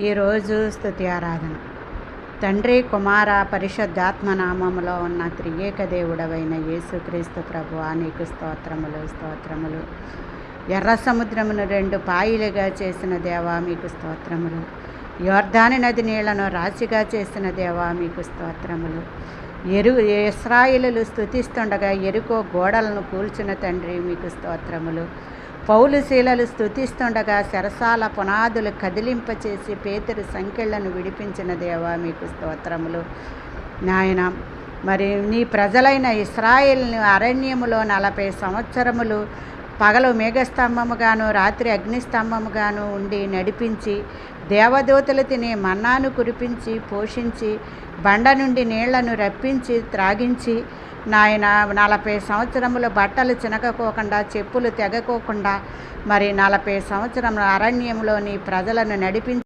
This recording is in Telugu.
ఈరోజు స్తుతి ఆరాధన. తండ్రి, కుమార, పరిశుద్ధాత్మ నామములో ఉన్న త్రియేక దేవుడవైన యేసుక్రీస్తు ప్రభువా, నీకు స్తోత్రములు స్తోత్రములు. ఎర్ర సముద్రమును 2 పాయలుగా చేసిన దేవా, మీకు స్తోత్రములు. యోర్దాను నది నీళ్లను రాశిగా చేసిన దేవా, మీకు స్తోత్రములు. ఇశ్రాయేలులు స్తుతిస్తుండగా ఎరుకో గోడలను కూల్చిన తండ్రి, మీకు స్తోత్రములు. పౌలు శీలలు స్తుతిస్తుండగా చెరసాల పునాదులు కదిలింపచేసి పేతురు సంకెళ్లను విడిపించిన దేవా, మీకు స్తోత్రములు. నాయన, మరి నీ ప్రజలైన ఇశ్రాయేలును అరణ్యములో 40 సంవత్సరములు పగలు మేఘస్తంభముగాను రాత్రి అగ్నిస్తంభముగాను ఉండి నడిపించి, దేవదూతలు తినే మన్నాను కురిపించి పోషించి, బండ నుండి నీళ్లను రప్పించి త్రాగించి, నాయన 40 సంవత్సరములు బట్టలు చినకపోకుండా చెప్పులు తెగకోకుండా మరి 40 సంవత్సరముల అరణ్యంలో నీ ప్రజలను నడిపించి